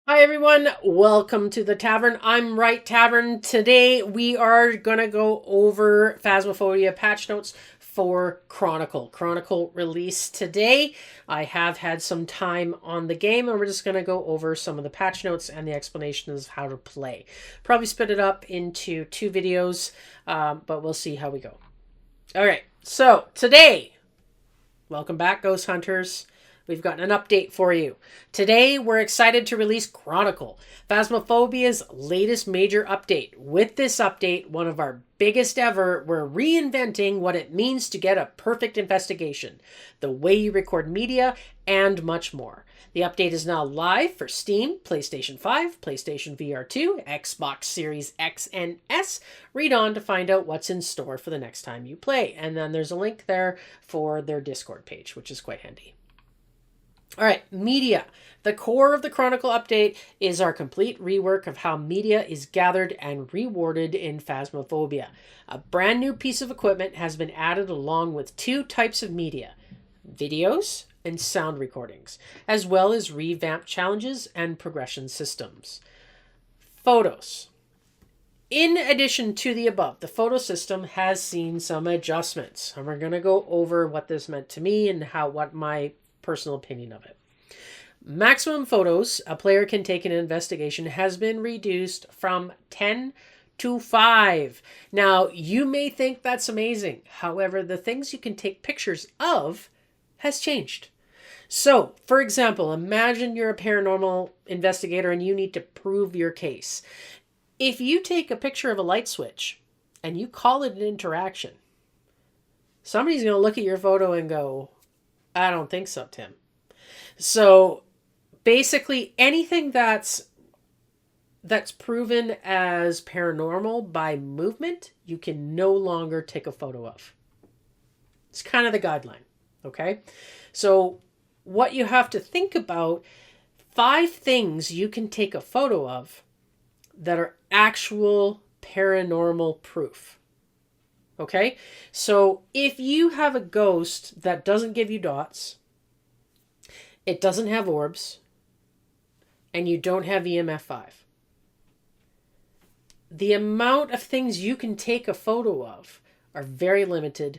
Hi everyone, welcome to the tavern. I'm Right Tavern. Today we are gonna go over Phasmophobia patch notes for Chronicle. Chronicle released today. I have had some time on the game and we're just gonna go over some of the patch notes and the explanations of how to play. Probably split it up into two videos, but we'll see how we go. All right, so today, welcome back, Ghost Hunters. We've got an update for you. Today, we're excited to release Chronicle, Phasmophobia's latest major update. With this update, one of our biggest ever, we're reinventing what it means to get a perfect investigation, the way you record media, and much more. The update is now live for Steam, PlayStation 5, PlayStation VR 2, Xbox Series X and S. Read on to find out what's in store for the next time you play. And then there's a link there for their Discord page, which is quite handy. All right, media. The core of the Chronicle update is our complete rework of how media is gathered and rewarded in Phasmophobia. A brand new piece of equipment has been added along with two types of media, videos and sound recordings, as well as revamped challenges and progression systems. Photos. In addition to the above, the photo system has seen some adjustments, and we're going to go over what this meant to me and what my personal opinion of it. Maximum photos a player can take in an investigation has been reduced from 10 to 5. Now, you may think that's amazing. However, the things you can take pictures of has changed. So, for example, imagine you're a paranormal investigator and you need to prove your case. If you take a picture of a light switch and you call it an interaction, somebody's going to look at your photo and go, I don't think so, Tim. So basically anything that's proven as paranormal by movement, you can no longer take a photo of. It's kind of the guideline, okay? So what you have to think about, 5 things you can take a photo of that are actual paranormal proof. Okay? So if you have a ghost that doesn't give you dots, it doesn't have orbs, and you don't have EMF 5, the amount of things you can take a photo of are very limited,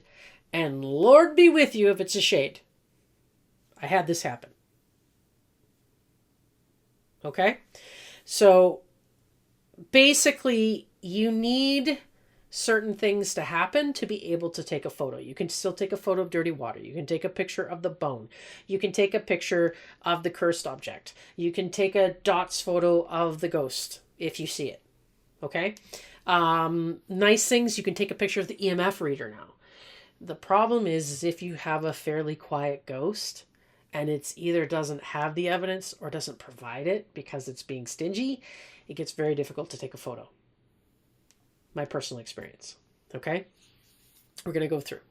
and Lord be with you if it's a shade. I had this happen. Okay? So basically, you need certain things to happen to be able to take a photo. You can still take a photo of dirty water. You can take a picture of the bone. You can take a picture of the cursed object. You can take a dots photo of the ghost if you see it. Okay? Nice things, you can take a picture of the EMF reader now. The problem is if you have a fairly quiet ghost and it's either doesn't have the evidence or doesn't provide it because it's being stingy, it gets very difficult to take a photo. My personal experience. Okay? We're going to go through.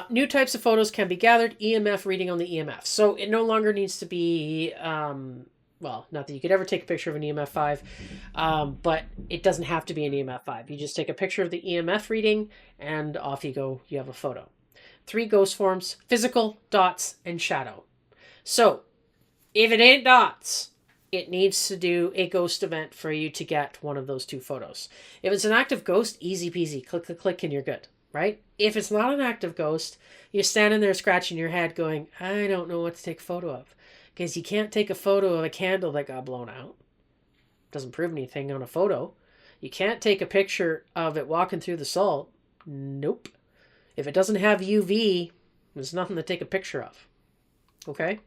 New types of photos can be gathered. EMF reading on the EMF. So it no longer needs to be, well, not that you could ever take a picture of an EMF 5, but it doesn't have to be an EMF 5. You just take a picture of the EMF reading and off you go. You have a photo. 3 ghost forms: physical, dots, and shadow. So if it ain't dots, it needs to do a ghost event for you to get one of those 2 photos. If it's an active ghost, easy peasy. Click, click, click, and you're good, right? If it's not an active ghost, you're standing there scratching your head going, I don't know what to take a photo of. Because you can't take a photo of a candle that got blown out. Doesn't prove anything on a photo. You can't take a picture of it walking through the salt. Nope. If it doesn't have UV, there's nothing to take a picture of. Okay?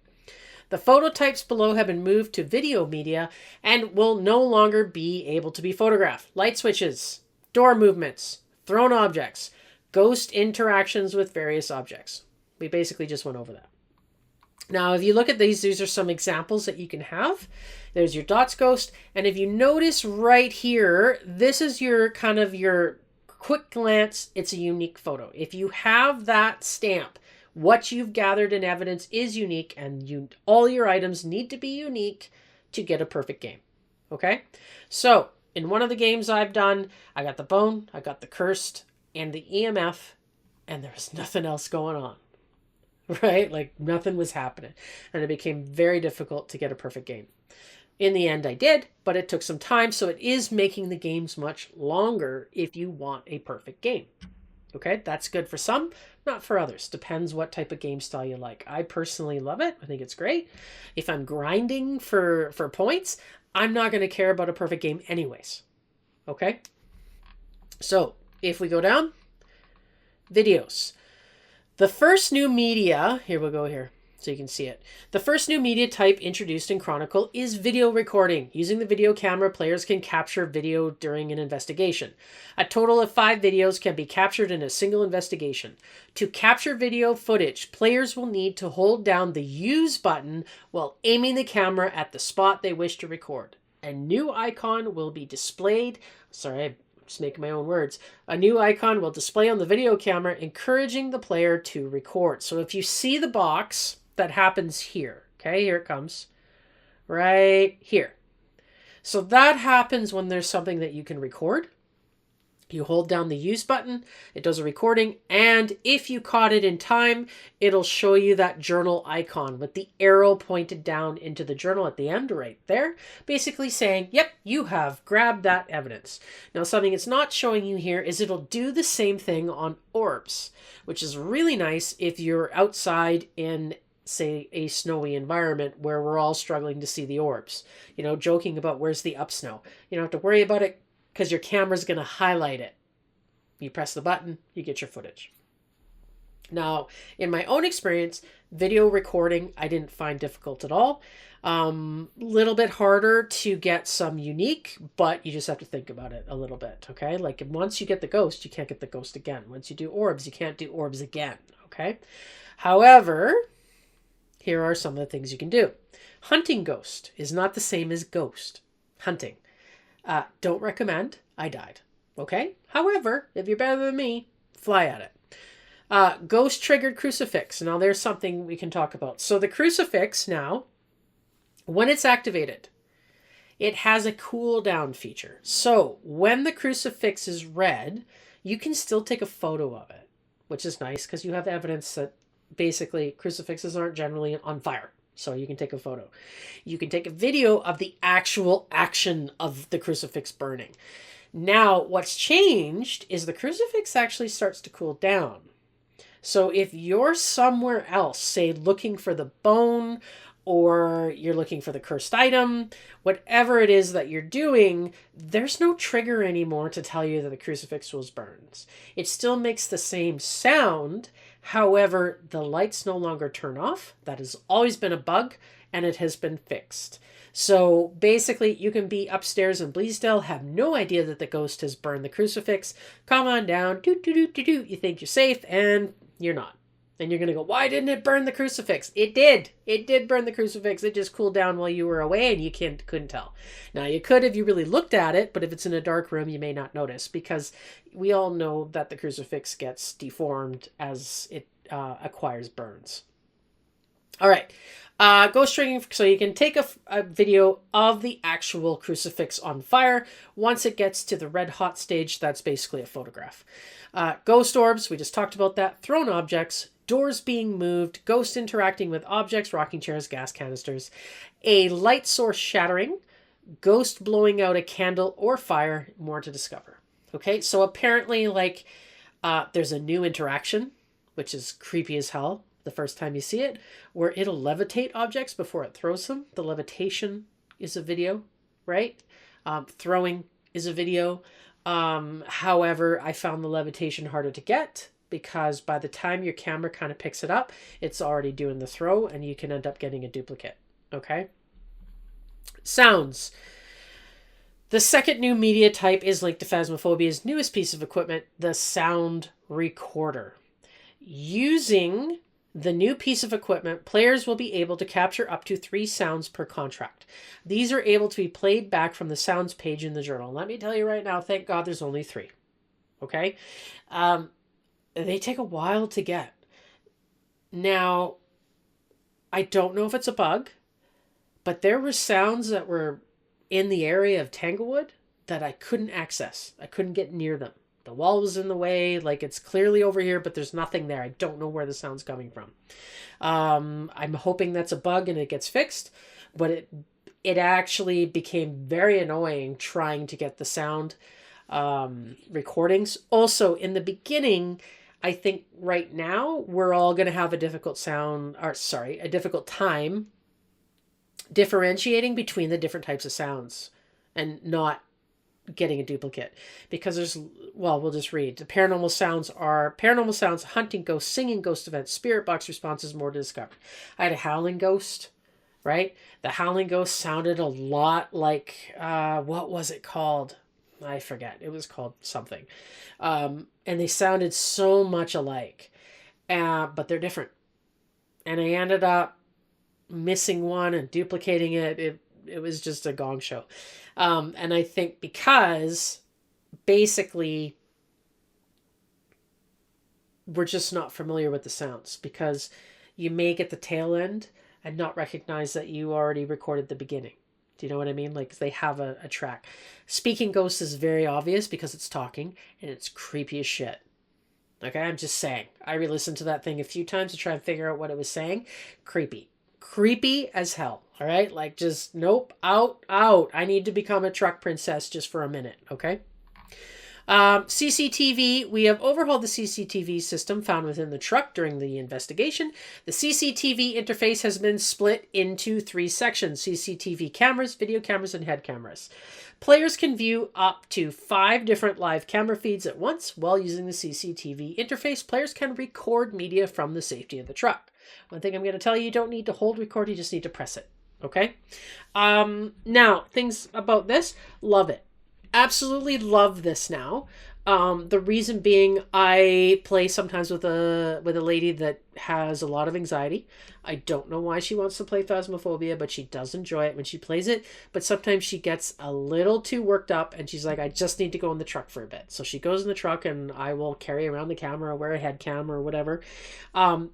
The phototypes below have been moved to video media and will no longer be able to be photographed. Light switches, door movements, thrown objects, ghost interactions with various objects. We basically just went over that. Now, if you look at these are some examples that you can have. There's your dots ghost. And if you notice right here, this is your kind of your quick glance. It's a unique photo. If you have that stamp, what you've gathered in evidence is unique, and all your items need to be unique to get a perfect game. Okay? So, in one of the games I've done, I got the bone, I got the cursed, and the EMF, and there was nothing else going on. Right? Like nothing was happening. And it became very difficult to get a perfect game. In the end, I did, but it took some time. So it is making the games much longer if you want a perfect game. Okay, that's good for some, not for others. Depends what type of game style you like. I personally love it. I think it's great. If I'm grinding for points, I'm not going to care about a perfect game anyways. Okay? So, if we go down, videos. The first new media, here we'll go here so you can see it. The first new media type introduced in Chronicle is video recording. Using the video camera, players can capture video during an investigation. A total of 5 videos can be captured in a single investigation. To capture video footage, players will need to hold down the Use button while aiming the camera at the spot they wish to record. A new icon will be displayed. Sorry, I'm just making my own words. A new icon will display on the video camera, encouraging the player to record. So if you see the box, that happens here. Okay, here it comes. Right here. So that happens when there's something that you can record. You hold down the Use button, it does a recording, and if you caught it in time, it'll show you that journal icon with the arrow pointed down into the journal at the end right there, basically saying, yep, you have grabbed that evidence. Now, something it's not showing you here is it'll do the same thing on orbs, which is really nice if you're outside in, say, a snowy environment where we're all struggling to see the orbs. You know, joking about where's the up snow. You don't have to worry about it, because your camera's going to highlight it. You press the button, you get your footage. Now, in my own experience, video recording, I didn't find difficult at all. Little bit harder to get some unique, but you just have to think about it a little bit, okay? Like once you get the ghost, you can't get the ghost again. Once you do orbs, you can't do orbs again, okay? However, here are some of the things you can do. Hunting ghost is not the same as ghost. Hunting. Don't recommend. I died. Okay? However, if you're better than me, fly at it. Ghost triggered crucifix. Now there's something we can talk about. So the crucifix now, when it's activated, it has a cooldown feature. So when the crucifix is red, you can still take a photo of it, which is nice because you have evidence that basically crucifixes aren't generally on fire. So you can take a photo. You can take a video of the actual action of the crucifix burning. Now, what's changed is the crucifix actually starts to cool down. So if you're somewhere else, say looking for the bone, or you're looking for the cursed item, whatever it is that you're doing, there's no trigger anymore to tell you that the crucifix was burned. It still makes the same sound. However, the lights no longer turn off. That has always been a bug, and it has been fixed. So basically, you can be upstairs in Bleasdale, have no idea that the ghost has burned the crucifix, come on down, you think you're safe, and you're not. And you're going to go, why didn't it burn the crucifix? It did. It did burn the crucifix. It just cooled down while you were away and you couldn't tell. Now, you could if you really looked at it, but if it's in a dark room, you may not notice because we all know that the crucifix gets deformed as it acquires burns. All right. Ghost triggering, so you can take a video of the actual crucifix on fire. Once it gets to the red hot stage, that's basically a photograph. Ghost orbs, we just talked about that. Thrown objects, doors being moved, ghost interacting with objects, rocking chairs, gas canisters, a light source shattering, ghost blowing out a candle or fire, more to discover. Okay, so apparently there's a new interaction, which is creepy as hell the first time you see it, where it'll levitate objects before it throws them. The levitation is a video, right? Throwing is a video. However, I found the levitation harder to get because by the time your camera kind of picks it up, it's already doing the throw and you can end up getting a duplicate. Okay. Sounds. The second new media type is linked to Phasmophobia's newest piece of equipment, the sound recorder. Using the new piece of equipment, players will be able to capture up to 3 sounds per contract. These are able to be played back from the sounds page in the journal. Let me tell you right now, thank God there's only 3. Okay? They take a while to get. Now, I don't know if it's a bug, but there were sounds that were in the area of Tanglewood that I couldn't access. I couldn't get near them. The wall was in the way, like it's clearly over here, but there's nothing there. I don't know where the sound's coming from. I'm hoping that's a bug and it gets fixed, but it actually became very annoying trying to get the sound recordings. Also, in the beginning, I think right now we're all going to have a difficult a difficult time differentiating between the different types of sounds and not getting a duplicate, because we'll just read. The paranormal sounds, hunting ghosts, singing ghost events, spirit box responses, more to discover. I had a howling ghost, right? The howling ghost sounded a lot like, what was it called? I forget. It was called something. And they sounded so much alike, but they're different. And I ended up missing one and duplicating it. It was just a gong show. And I think because basically we're just not familiar with the sounds, because you may get the tail end and not recognize that you already recorded the beginning. Do you know what I mean? Like, they have a track. Speaking ghosts is very obvious because it's talking and it's creepy as shit. Okay, I'm just saying. I re-listened to that thing a few times to try and figure out what it was saying. Creepy as hell. All right, like, just nope, out. I need to become a truck princess just for a minute. Okay. CCTV, we have overhauled the CCTV system found within the truck during the investigation. The CCTV interface has been split into 3 sections: CCTV cameras, video cameras, and head cameras. Players can view up to 5 different live camera feeds at once. While using the CCTV interface, players can record media from the safety of the truck. One thing I'm going to tell you, you don't need to hold record, you just need to press it. Okay? Now, things about this, love it. Absolutely love this now. The reason being, I play sometimes with a lady that has a lot of anxiety. I don't know why she wants to play Phasmophobia, but she does enjoy it when she plays it. But sometimes she gets a little too worked up and she's like, I just need to go in the truck for a bit. So she goes in the truck and I will carry around the camera, wear a head cam or whatever.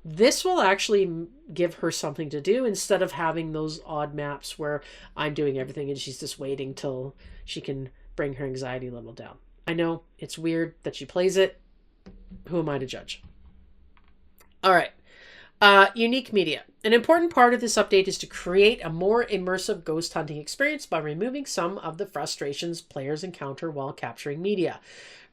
This will actually give her something to do instead of having those odd maps where I'm doing everything and she's just waiting till she can bring her anxiety level down. I know it's weird that she plays it. Who am I to judge? All right. Unique media. An important part of this update is to create a more immersive ghost hunting experience by removing some of the frustrations players encounter while capturing media.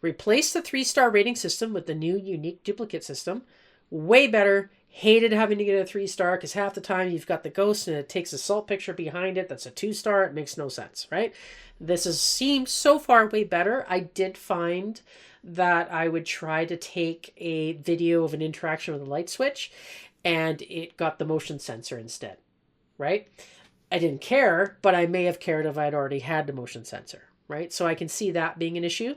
Replace the 3-star rating system with the new unique duplicate system. Way better. Hated having to get a 3-star because half the time you've got the ghost and it takes a salt picture behind it that's a 2-star. It makes no sense, right? This seems so far way better. I did find that I would try to take a video of an interaction with a light switch and it got the motion sensor instead, right? I didn't care, but I may have cared if I'd already had the motion sensor, right? So I can see that being an issue.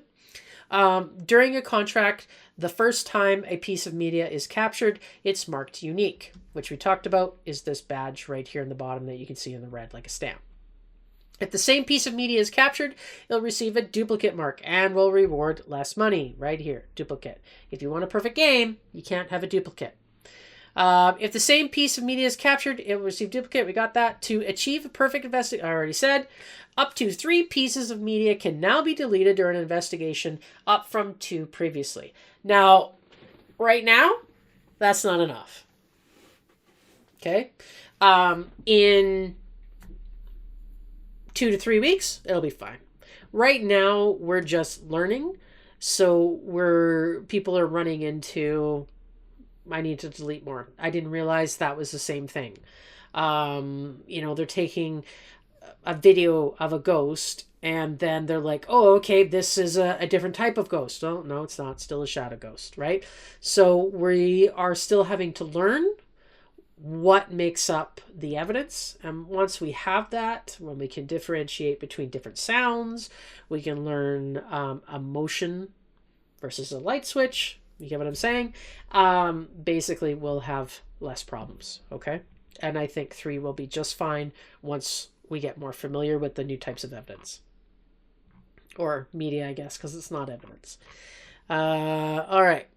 During a contract, the first time a piece of media is captured, it's marked unique, which we talked about is this badge right here in the bottom that you can see in the red, like a stamp. If the same piece of media is captured, it'll receive a duplicate mark and will reward less money. Right here, duplicate. If you want a perfect game, you can't have a duplicate. If the same piece of media is captured, it will receive duplicate. We got that. To achieve a perfect investigation, I already said, up to 3 pieces of media can now be deleted during an investigation, up from 2 previously. Now, right now, that's not enough. Okay? In 2 to 3 weeks, it'll be fine. Right now, we're just learning. So people are running into, I need to delete more. I didn't realize that was the same thing. They're taking a video of a ghost and then they're like, oh, okay, this is a different type of ghost. Oh, no, it's not. Still a shadow ghost, right? So we are still having to learn what makes up the evidence. And once we have that, when we can differentiate between different sounds, we can learn a motion versus a light switch. You get what I'm saying? Basically, we'll have less problems, okay? And I think 3 will be just fine once we get more familiar with the new types of evidence. Or media, I guess, because it's not evidence. All right.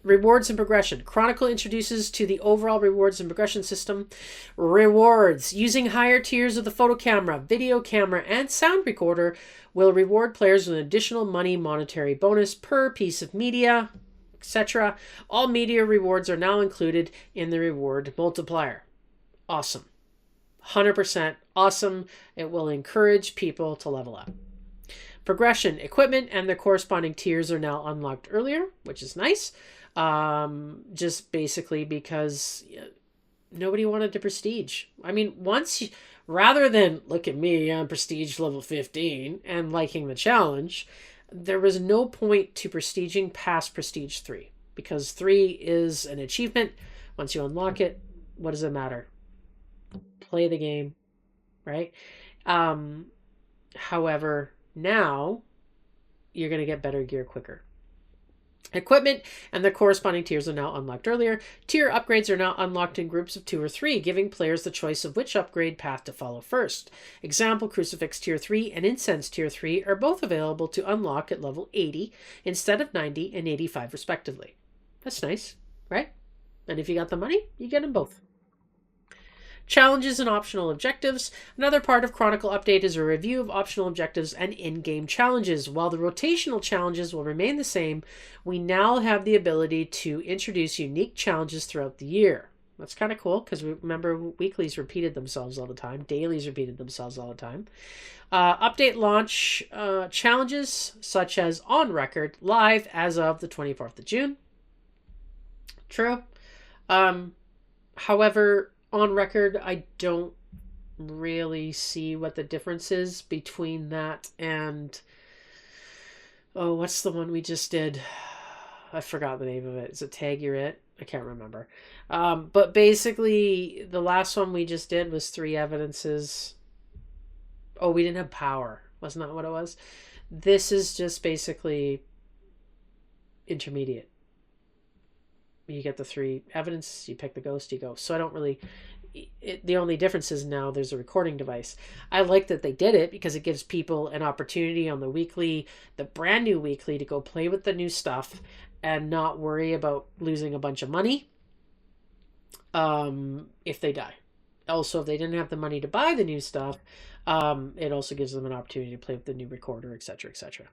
Rewards and progression. Chronicle introduces to the overall rewards and progression system rewards. Using higher tiers of the photo camera, video camera, and sound recorder will reward players with an additional monetary bonus per piece of media, etc. All media rewards are now included in the reward multiplier. Awesome. 100% awesome. It will encourage people to level up. Progression, equipment, and the corresponding tiers are now unlocked earlier, which is nice. Just basically because nobody wanted to prestige. I mean, rather than look at me on prestige level 15 and liking the challenge, there was no point to prestiging past prestige 3 because 3 is an achievement. Once you unlock it, what does it matter? Play the game, right? However, now you're going to get better gear quicker. Equipment and the corresponding tiers are now unlocked earlier. Tier upgrades are now unlocked in groups of 2 or 3, giving players the choice of which upgrade path to follow first. Example, Crucifix Tier 3 and Incense Tier 3 are both available to unlock at level 80 instead of 90 and 85 respectively. That's nice, right? And if you got the money, you get them both. Challenges and optional objectives. Another part of Chronicle Update is a review of optional objectives and in-game challenges. While the rotational challenges will remain the same, we now have the ability to introduce unique challenges throughout the year. That's kind of cool because remember weeklies repeated themselves all the time. Dailies repeated themselves all the time. Update launch challenges such as On Record live as of the 24th of June. True. However, On Record, I don't really see what the difference is between that and... Oh, what's the one we just did? I forgot the name of it. Is it Tag You're It? I can't remember. But basically, the last one we just did was 3 evidences. Oh, we didn't have power. Wasn't that what it was? This is just basically intermediate. You get the 3 evidence, you pick the ghost, you go. So I don't really... the only difference is now there's a recording device. I like that they did it because it gives people an opportunity on the weekly, the brand new weekly, to go play with the new stuff and not worry about losing a bunch of money if they die. Also, if they didn't have the money to buy the new stuff, it also gives them an opportunity to play with the new recorder, etc., etc.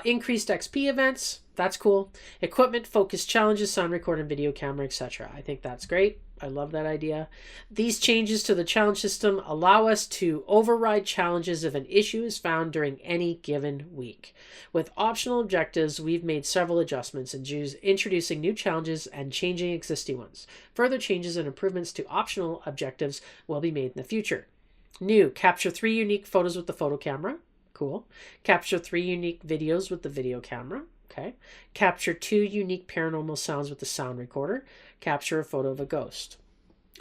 Increased XP events, that's cool. Equipment, focus challenges, sound record and video camera, etc. I think that's great. I love that idea. These changes to the challenge system allow us to override challenges if an issue is found during any given week. With optional objectives, we've made several adjustments, introducing new challenges and changing existing ones. Further changes and improvements to optional objectives will be made in the future. New, capture 3 unique photos with the photo camera. Cool. Capture 3 unique videos with the video camera. Okay. Capture 2 unique paranormal sounds with the sound recorder. Capture a photo of a ghost.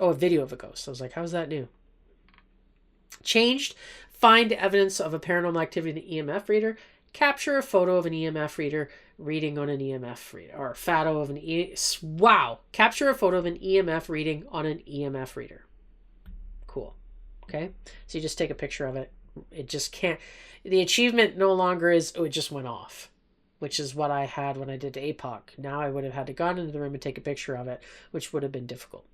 Oh, a video of a ghost. I was like, how's that new? Changed. Find evidence of a paranormal activity in the EMF reader. Capture a photo of an EMF reader reading on an EMF reader. Or photo of wow. Capture a photo of an EMF reading on an EMF reader. Cool. Okay. So you just take a picture of it. It just can't... The achievement no longer is, oh, it just went off, which is what I had when I did APOC. Now I would have had to go into the room and take a picture of it, which would have been difficult.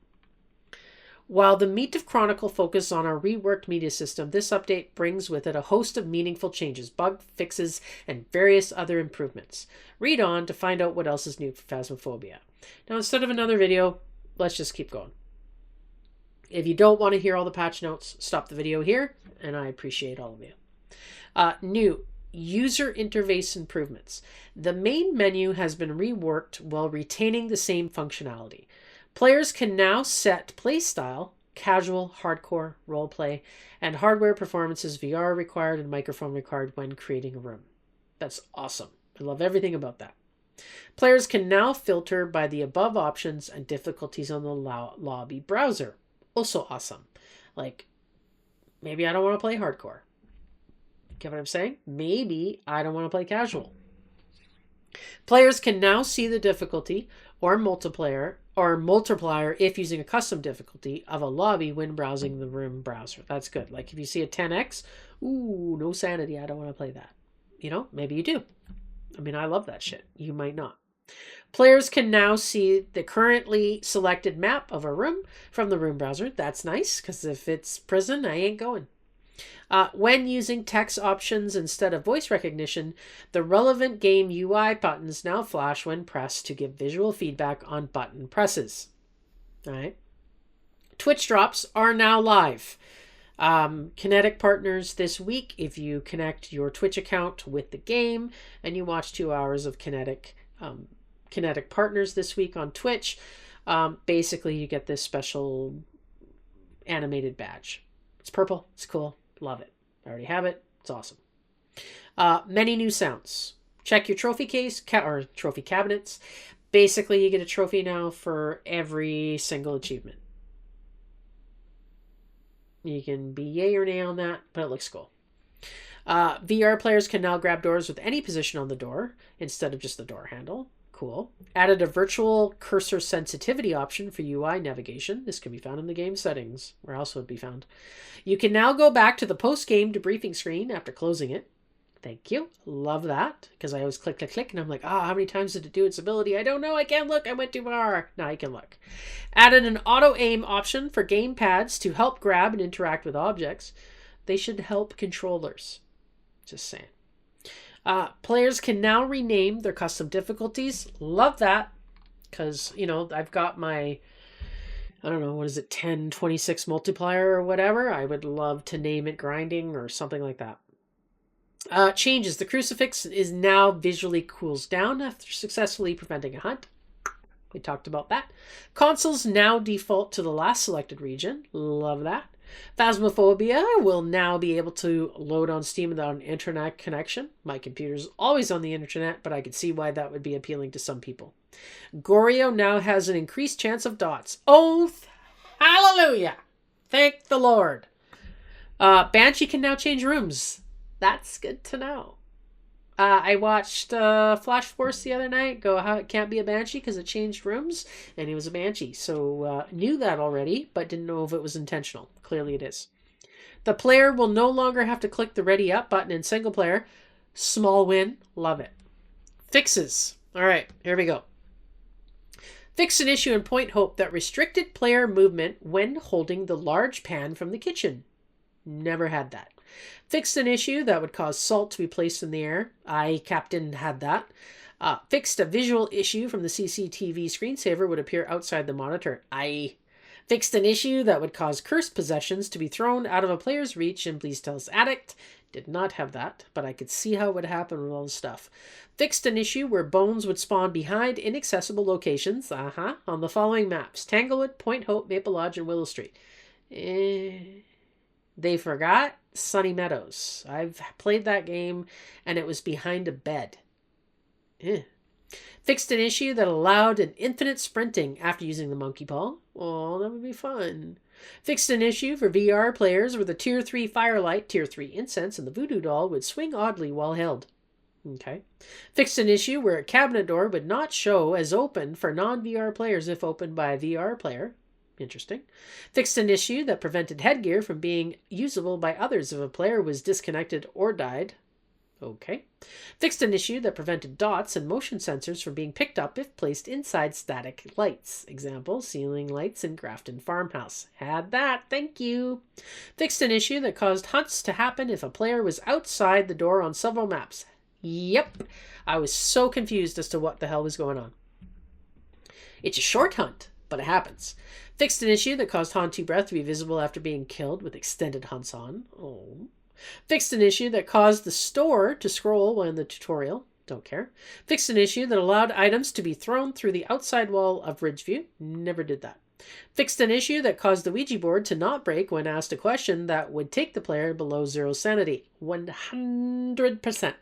While the meat of Chronicle focuses on our reworked media system, this update brings with it a host of meaningful changes, bug fixes, and various other improvements. Read on to find out what else is new for Phasmophobia. Now, instead of another video, let's just keep going. If you don't want to hear all the patch notes, stop the video here, and I appreciate all of you. New user interface improvements. The main menu has been reworked while retaining the same functionality. Players can now set playstyle, casual, hardcore, roleplay, and hardware performances, VR required and microphone required when creating a room. That's awesome. I love everything about that. Players can now filter by the above options and difficulties on the lobby browser. Also awesome. Like, maybe I don't want to play hardcore. Get what I'm saying? Maybe I don't want to play casual. Players can now see the difficulty or multiplier if using a custom difficulty of a lobby when browsing the room browser. That's good. Like if you see a 10x, ooh, no sanity. I don't want to play that. You know, maybe you do. I mean, I love that shit. You might not. Players can now see the currently selected map of a room from the room browser. That's nice because if it's prison, I ain't going. When using text options instead of voice recognition, the relevant game UI buttons now flash when pressed to give visual feedback on button presses. All right. Twitch drops are now live. Kinetic partners this week. If you connect your Twitch account with the game and you watch 2 hours of Kinetic partners this week on Twitch, basically you get this special animated badge. It's purple. It's cool. Love it. I already have it. It's awesome. Many new sounds. Check your trophy case or trophy cabinets. Basically, you get a trophy now for every single achievement. You can be yay or nay on that, but it looks cool. VR players can now grab doors with any position on the door instead of just the door handle. Cool. Added a virtual cursor sensitivity option for UI navigation. This can be found in the game settings. Where else would it be found? You can now go back to the post-game debriefing screen after closing it. Thank you. Love that. Because I always click, and I'm like, how many times did it do its ability? I don't know. I can't look. I went too far. Now you can look. Added an auto-aim option for game pads to help grab and interact with objects. They should help controllers. Just saying. Players can now rename their custom difficulties. Love that. Because, I've got my, I don't know, 1026 multiplier or whatever. I would love to name it grinding or something like that. Changes. The crucifix is now visually cools down after successfully preventing a hunt. We talked about that. Consoles now default to the last selected region. Love that. Phasmophobia will now be able to load on Steam without an internet connection. My computer's always on the internet, but I could see why that would be appealing to some people. Goryo now has an increased chance of dots. Oh, hallelujah! Thank the Lord. Banshee can now change rooms. That's good to know. I watched Flash Force the other night go how it can't be a Banshee because it changed rooms, and he was a Banshee. So knew that already, but didn't know if it was intentional. Clearly it is. The player will no longer have to click the ready up button in single player. Small win. Love it. Fixes. All right, here we go. Fix an issue in Point Hope that restricted player movement when holding the large pan from the kitchen. Never had that. Fixed an issue that would cause salt to be placed in the air. Captain had that. Fixed a visual issue from the CCTV screensaver would appear outside the monitor. Fixed an issue that would cause cursed possessions to be thrown out of a player's reach in Please Tell Us Addict. Did not have that, but I could see how it would happen with all the stuff. Fixed an issue where bones would spawn behind inaccessible locations. On the following maps: Tanglewood, Point Hope, Maple Lodge, and Willow Street. They forgot Sunny Meadows. I've played that game, and it was behind a bed. Fixed an issue that allowed an infinite sprinting after using the monkey paw. Oh, that would be fun. Fixed an issue for VR players where the Tier 3 Firelight, Tier 3 Incense, and the Voodoo Doll would swing oddly while held. Okay. Fixed an issue where a cabinet door would not show as open for non-VR players if opened by a VR player. Interesting. Fixed an issue that prevented headgear from being usable by others if a player was disconnected or died. Okay. Fixed an issue that prevented dots and motion sensors from being picked up if placed inside static lights. Example, ceiling lights in Grafton Farmhouse. Had that, thank you. Fixed an issue that caused hunts to happen if a player was outside the door on several maps. Yep. I was so confused as to what the hell was going on. It's a short hunt, but it happens. Fixed an issue that caused Haunty Breath to be visible after being killed with extended hunts on. Oh. Fixed an issue that caused the store to scroll while in the tutorial. Don't care. Fixed an issue that allowed items to be thrown through the outside wall of Ridgeview. Never did that. Fixed an issue that caused the Ouija board to not break when asked a question that would take the player below 0 sanity. 100%.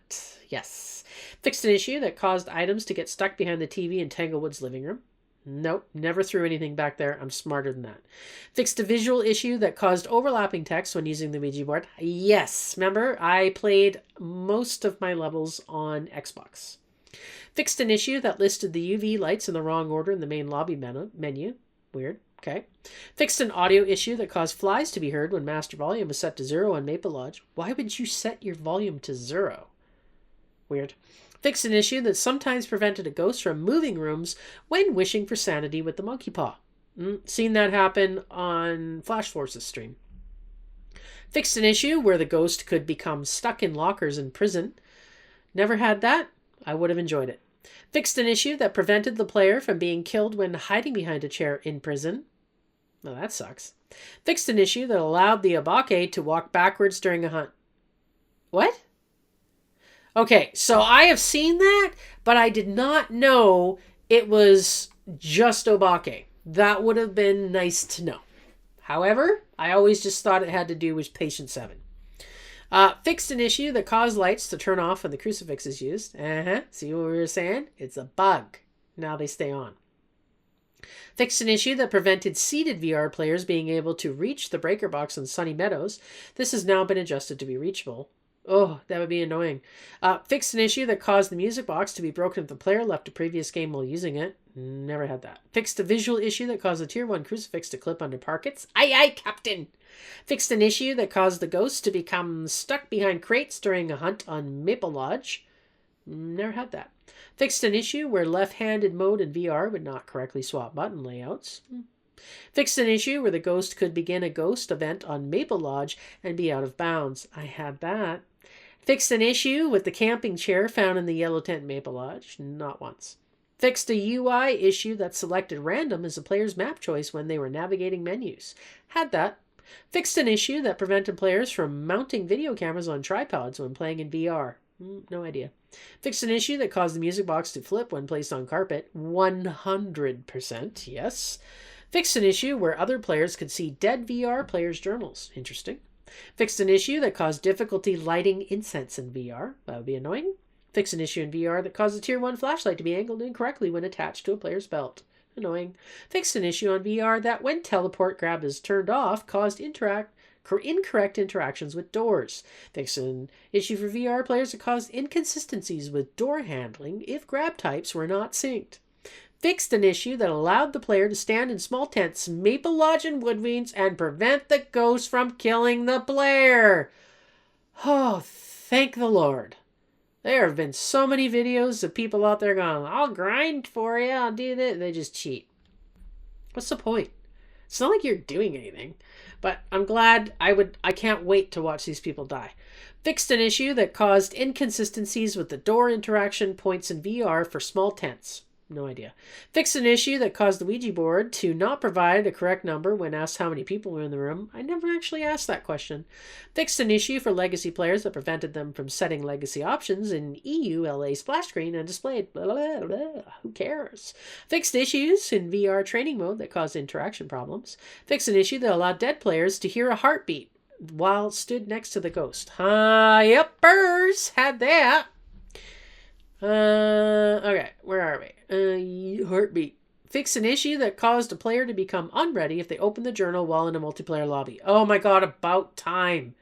Yes. Fixed an issue that caused items to get stuck behind the TV in Tanglewood's living room. Nope, never threw anything back there. I'm smarter than that. Fixed a visual issue that caused overlapping text when using the Ouija board. Yes, remember, I played most of my levels on Xbox. Fixed an issue that listed the UV lights in the wrong order in the main lobby menu. Weird. Okay. Fixed an audio issue that caused flies to be heard when master volume was set to 0 on Maple Lodge. Why would you set your volume to 0? Weird. Fixed an issue that sometimes prevented a ghost from moving rooms when wishing for sanity with the monkey paw. Seen that happen on Flash Force's stream. Fixed an issue where the ghost could become stuck in lockers in prison. Never had that. I would have enjoyed it. Fixed an issue that prevented the player from being killed when hiding behind a chair in prison. Well, that sucks. Fixed an issue that allowed the Abake to walk backwards during a hunt. What? Okay, so I have seen that, but I did not know it was just Obake. That would have been nice to know. However, I always just thought it had to do with patient 7. Fixed an issue that caused lights to turn off when the crucifix is used. See what we were saying? It's a bug. Now they stay on. Fixed an issue that prevented seated VR players being able to reach the breaker box in Sunny Meadows. This has now been adjusted to be reachable. Oh, that would be annoying. Fixed an issue that caused the music box to be broken if the player left a previous game while using it. Never had that. Fixed a visual issue that caused the Tier 1 crucifix to clip under parkets. Aye, aye, Captain! Fixed an issue that caused the ghost to become stuck behind crates during a hunt on Maple Lodge. Never had that. Fixed an issue where left-handed mode in VR would not correctly swap button layouts. Fixed an issue where the ghost could begin a ghost event on Maple Lodge and be out of bounds. I had that. Fixed an issue with the camping chair found in the yellow tent Maple Lodge. Not once. Fixed a UI issue that selected random as a player's map choice when they were navigating menus. Had that. Fixed an issue that prevented players from mounting video cameras on tripods when playing in VR. No idea. Fixed an issue that caused the music box to flip when placed on carpet. 100%, yes. Fixed an issue where other players could see dead VR players' journals. Interesting. Fixed an issue that caused difficulty lighting incense in VR. That would be annoying. Fixed an issue in VR that caused a Tier 1 flashlight to be angled incorrectly when attached to a player's belt. Annoying. Fixed an issue on VR that when teleport grab is turned off caused incorrect interactions with doors. Fixed an issue for VR players that caused inconsistencies with door handling if grab types were not synced. Fixed an issue that allowed the player to stand in small tents, Maple Lodge and Woodwings, and prevent the ghost from killing the player. Oh, thank the Lord. There have been so many videos of people out there going, I'll grind for you, I'll do that. They just cheat. What's the point? It's not like you're doing anything. But I'm glad I can't wait to watch these people die. Fixed an issue that caused inconsistencies with the door interaction points in VR for small tents. No idea. Fixed an issue that caused the Ouija board to not provide a correct number when asked how many people were in the room. I never actually asked that question. Fixed an issue for legacy players that prevented them from setting legacy options in EULA splash screen and displayed. Blah, blah, blah. Who cares? Fixed issues in VR training mode that caused interaction problems. Fixed an issue that allowed dead players to hear a heartbeat while stood next to the ghost. Yuppers! Had that. Okay, where are we? Heartbeat. Fix an issue that caused a player to become unready if they open the journal while in a multiplayer lobby. Oh my god, about time.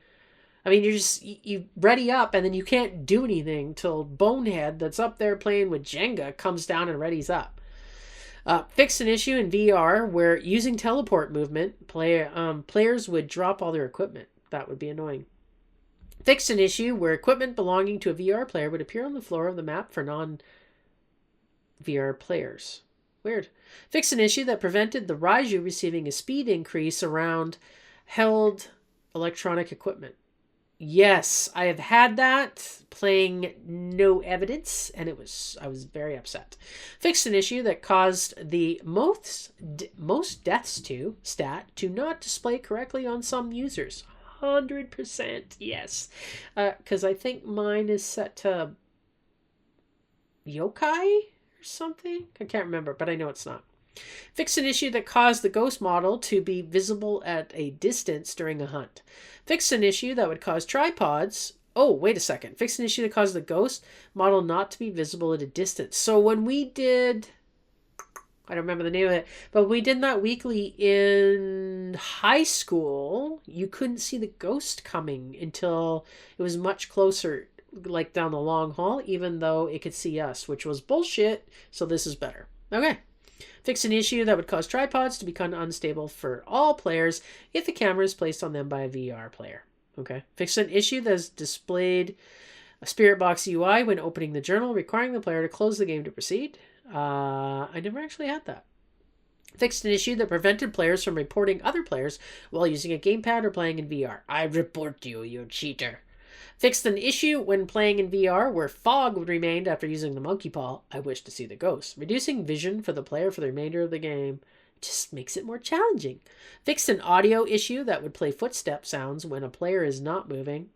I mean, you ready up and then you can't do anything till Bonehead that's up there playing with Jenga comes down and readies up. Fix an issue in VR where using teleport movement, players would drop all their equipment. That would be annoying. Fixed an issue where equipment belonging to a VR player would appear on the floor of the map for non-VR players. Weird. Fixed an issue that prevented the Raiju receiving a speed increase around held electronic equipment. Yes, I have had that playing No Evidence, and I was very upset. Fixed an issue that caused the most deaths to stat to not display correctly on some users. 100% yes. Because I think mine is set to yokai or something. I can't remember, but I know it's not. Fix an issue that caused the ghost model to be visible at a distance during a hunt. Fix an issue that would cause tripods. Oh, wait a second. Fix an issue that caused the ghost model not to be visible at a distance. So when we did... I don't remember the name of it, but we did that weekly in high school. You couldn't see the ghost coming until it was much closer, like down the long hall, even though it could see us, which was bullshit. So this is better. Okay. Fix an issue that would cause tripods to become unstable for all players if the camera is placed on them by a VR player. Okay. Fix an issue that has displayed a Spirit Box UI when opening the journal, requiring the player to close the game to proceed. I never actually had that. Fixed an issue that prevented players from reporting other players while using a gamepad or playing in VR. I report you, you cheater. Fixed an issue when playing in VR where fog would remain after using the monkey paw. I wish to see the ghost. Reducing vision for the player for the remainder of the game. Just makes it more challenging. Fixed an audio issue that would play footstep sounds when a player is not moving.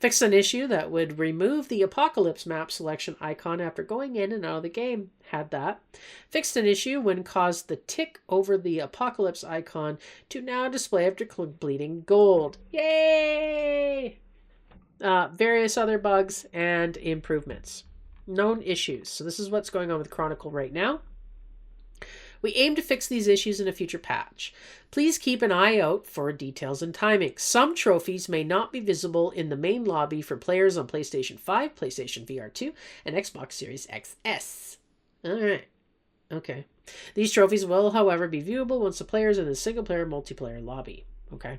Fixed an issue that would remove the apocalypse map selection icon after going in and out of the game. Had that. Fixed an issue when caused the tick over the apocalypse icon to now display after completing gold. Yay! Various other bugs and improvements. Known issues. So this is what's going on with Chronicle right now. We aim to fix these issues in a future patch. Please keep an eye out for details and timing. Some trophies may not be visible in the main lobby for players on PlayStation 5, PlayStation VR2, and Xbox Series XS. Alright. Okay. These trophies will, however, be viewable once the player is in the single-player multiplayer lobby. Okay.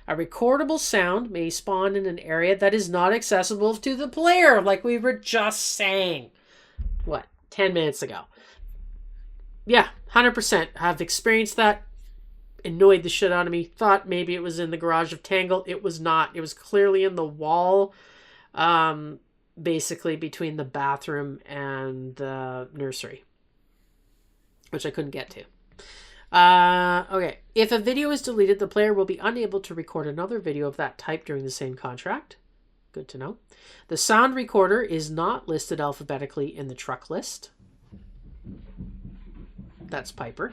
A recordable sound may spawn in an area that is not accessible to the player, like we were just saying. 10 minutes ago. Yeah, 100%. I've experienced that. Annoyed the shit out of me. Thought maybe it was in the garage of Tangle. It was not. It was clearly in the wall, basically between the bathroom and the nursery, which I couldn't get to. Okay. If a video is deleted, the player will be unable to record another video of that type during the same contract. Good to know. The sound recorder is not listed alphabetically in the truck list. That's Piper.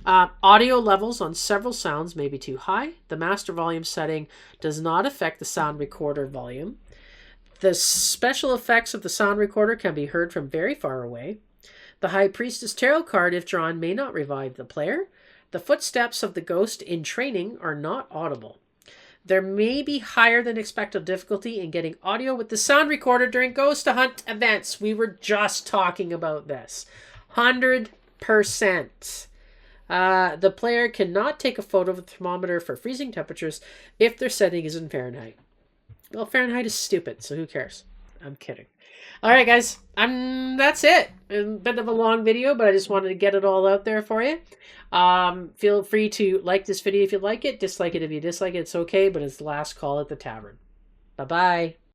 Audio levels on several sounds may be too high. The master volume setting does not affect the sound recorder volume. The special effects of the sound recorder can be heard from very far away. The High Priestess Tarot card, if drawn, may not revive the player. The footsteps of the ghost in training are not audible. There may be higher than expected difficulty in getting audio with the sound recorder during ghost hunt events. We were just talking about this. 100%. The player cannot take a photo of the thermometer for freezing temperatures if their setting is in Fahrenheit. Well, Fahrenheit is stupid, so who cares? I'm kidding. All right, guys. That's it. A bit of a long video, but I just wanted to get it all out there for you. Feel free to like this video if you like it. Dislike it if you dislike it. It's okay, but it's the last call at the tavern. Bye-bye.